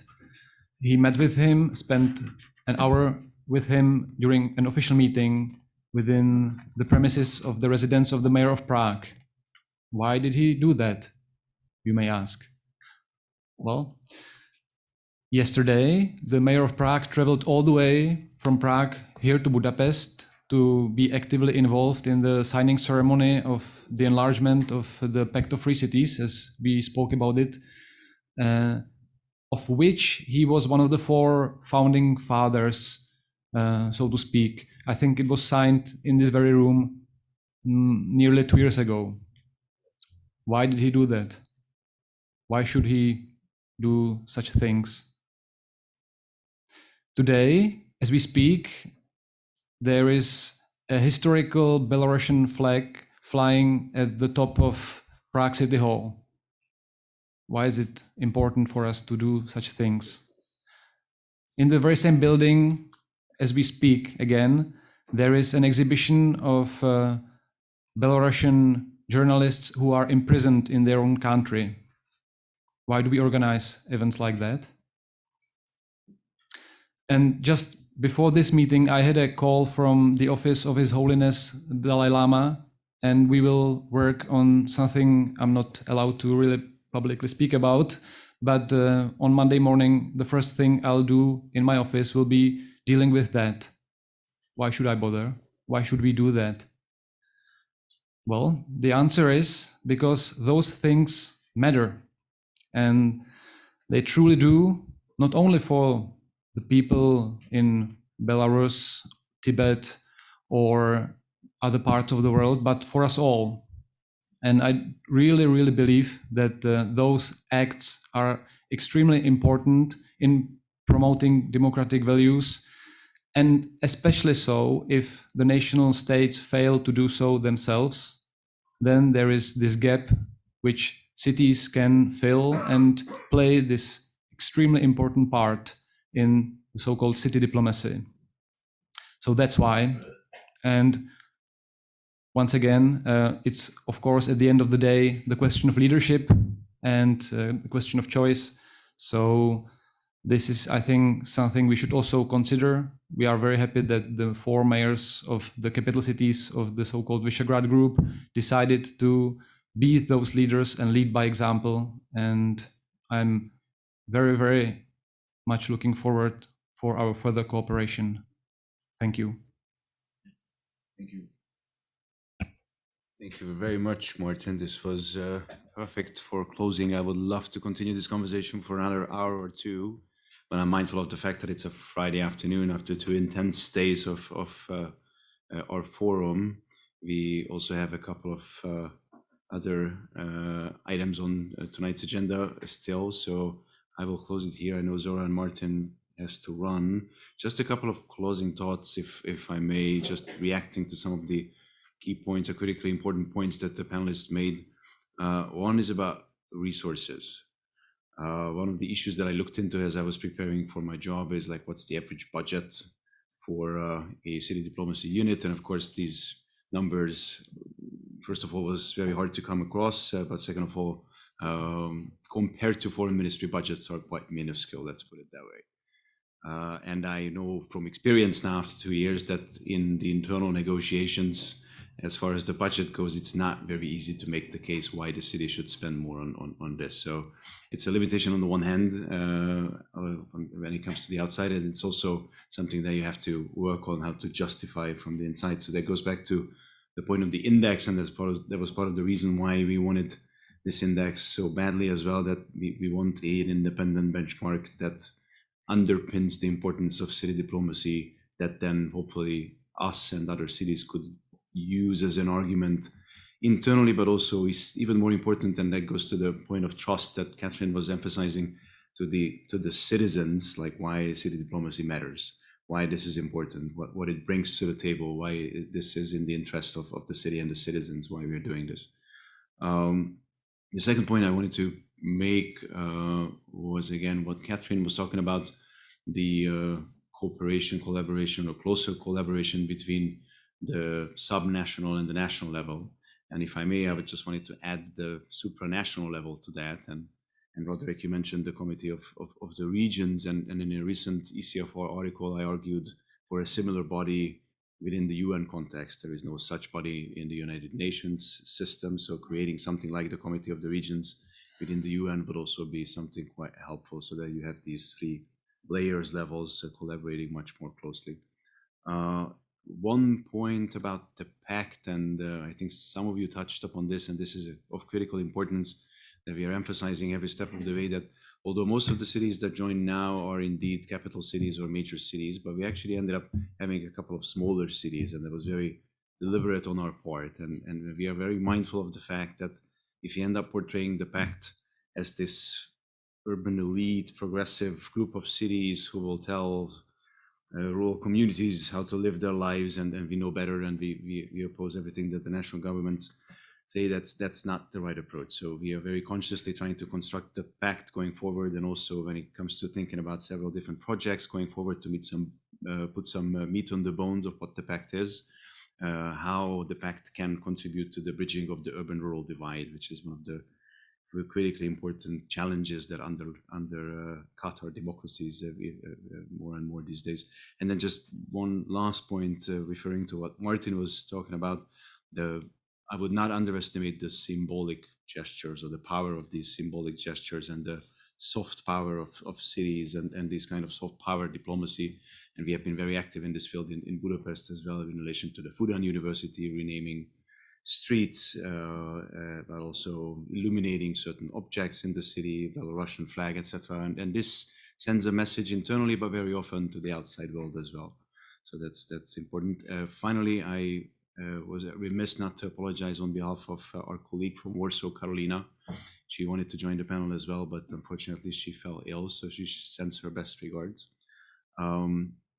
he met with him, spent an hour with him during an official meeting within the premises of the residence of the mayor of Prague. Why did he do that, you may ask? Well, yesterday, the mayor of Prague traveled all the way from Prague here to Budapest to be actively involved in the signing ceremony of the enlargement of the Pact of Free Cities, as we spoke about it, of which he was one of the 4 founding fathers, so to speak. I think it was signed in this very room nearly 2 years ago. Why did he do that? Why should he do such things? Today, as we speak, there is a historical Belarusian flag flying at the top of Prague City Hall. Why is it important for us to do such things? In the very same building, as we speak again, there is an exhibition of Belarusian journalists who are imprisoned in their own country. Why do we organize events like that? And just before this meeting, I had a call from the office of His Holiness Dalai Lama, and we will work on something I'm not allowed to really publicly speak about, but on Monday morning, the first thing I'll do in my office will be dealing with that. Why should I bother? Why should we do that? Well, the answer is because those things matter, and they truly do, not only for the people in Belarus, Tibet, or other parts of the world, but for us all. And I really, really believe that those acts are extremely important in promoting democratic values, and especially so if the nation states fail to do so themselves, then there is this gap which cities can fill and play this extremely important part in the so-called city diplomacy. So that's why. And once again, it's of course at the end of the day the question of leadership and the question of choice. So this is, I think, something we should also consider. We are very happy that the 4 mayors of the capital cities of the so-called Visegrad group decided to be those leaders and lead by example. And I'm very, very much looking forward for our further cooperation. Thank you. Thank you. Thank you very much, Martin. This was perfect for closing. I would love to continue this conversation for another hour or 2, but I'm mindful of the fact that it's a Friday afternoon after 2 intense days of our forum. We also have a couple of other items on tonight's agenda still, so I will close it here. I know Zora and Martin has to run. Just a couple of closing thoughts, if I may, just reacting to some of the key points or critically important points that the panelists made. One is about resources. One of the issues that I looked into as I was preparing for my job is like, what's the average budget for a city diplomacy unit? And of course, these numbers, first of all, was very hard to come across, but second of all, compared to foreign ministry budgets are quite minuscule, let's put it that way. And I know from experience now after 2 years that in the internal negotiations, as far as the budget goes, it's not very easy to make the case why the city should spend more on this. So it's a limitation on the one hand when it comes to the outside, and it's also something that you have to work on how to justify from the inside. So that goes back to the point of the index, and that was part of the reason why we wanted this index so badly as well, that we want an independent benchmark that underpins the importance of city diplomacy, that then hopefully us and other cities could use as an argument internally, but also is even more important, and that goes to the point of trust that Cathryn was emphasizing, to the citizens, like why city diplomacy matters, why this is important, what it brings to the table, why this is in the interest of the city and the citizens, why we're doing this. The second point I wanted to make was again what Cathryn was talking about, the cooperation, collaboration, or closer collaboration between the subnational and the national level. And if I may, I would just wanted to add the supranational level to that. And Roderick, you mentioned the Committee of the Regions, and in a recent ECFR article, I argued for a similar body within the UN context. There is no such body in the United Nations system, so creating something like the Committee of the Regions within the UN would also be something quite helpful, so that you have these three layers, levels, collaborating much more closely. One point about the pact, and I think some of you touched upon this, and this is of critical importance, that we are emphasizing every step of the way, that although most of the cities that join now are indeed capital cities or major cities, but we actually ended up having a couple of smaller cities, and that was very deliberate on our part. And we are very mindful of the fact that if you end up portraying the pact as this urban elite, progressive group of cities who will tell rural communities how to live their lives, and we know better, and we oppose everything that the national governments say, that's not the right approach. So we are very consciously trying to construct the pact going forward, and also when it comes to thinking about several different projects going forward, to put some meat on the bones of what the pact is, how the pact can contribute to the bridging of the urban-rural divide, which is one of the critically important challenges that undercut our democracies more and more these days. And then just one last point, referring to what Martin was talking about, I would not underestimate the symbolic gestures, or the power of these symbolic gestures, and the soft power of cities, and this kind of soft power diplomacy. And we have been very active in this field in Budapest as well, in relation to the Fudan University renaming streets, but also illuminating certain objects in the city, Belarusian flag, etc. And this sends a message internally, but very often to the outside world as well. So that's important. Finally, I was remiss not to apologize on behalf of our colleague from Warsaw, Karolina. She wanted to join the panel as well, but unfortunately she fell ill, so she sends her best regards.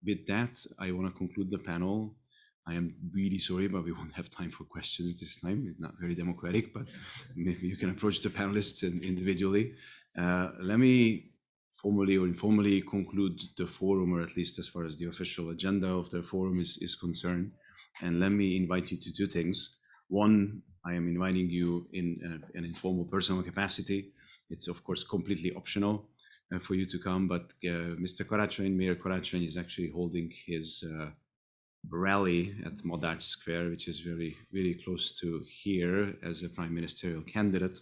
With that, I want to conclude the panel. I am really sorry, but we won't have time for questions this time. It's not very democratic, but maybe you can approach the panelists individually. Let me formally or informally conclude the forum, or at least as far as the official agenda of the forum is concerned. And let me invite you to two things. One, I am inviting you in an informal personal capacity. It's of course completely optional for you to come, but Mr. Karácsony, Mayor Karácsony, is actually holding his rally at Moderator Square, which is really close to here, as a prime ministerial candidate,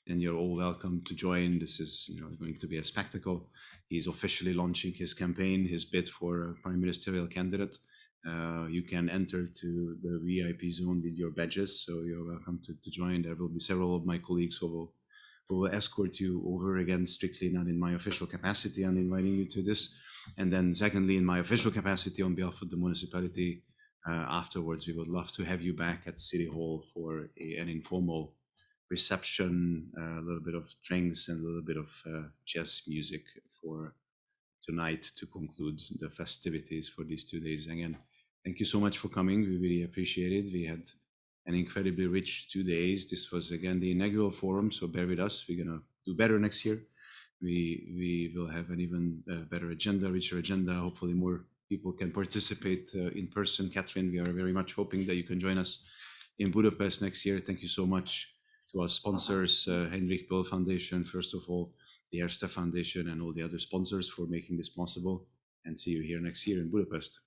and you're all welcome to join. This is going to be a spectacle. He's officially launching his campaign, his bid for a prime ministerial candidate. You can enter to the VIP zone with your badges, so you're welcome to join. There will be several of my colleagues who will escort you over, again strictly not in my official capacity. I'm inviting you to this. And then secondly, in my official capacity on behalf of the municipality, afterwards, we would love to have you back at City Hall for an informal reception, a little bit of drinks and a little bit of jazz music for tonight to conclude the festivities for these 2 days. Again, thank you so much for coming. We really appreciate it. We had an incredibly rich 2 days. This was, again, the inaugural forum, so bear with us. We're going to do better next year. We will have an even better agenda, richer agenda. Hopefully more people can participate in person. Cathryn, we are very much hoping that you can join us in Budapest next year. Thank you so much to our sponsors, Heinrich Böll Foundation, first of all, the Erste Foundation, and all the other sponsors for making this possible. And see you here next year in Budapest.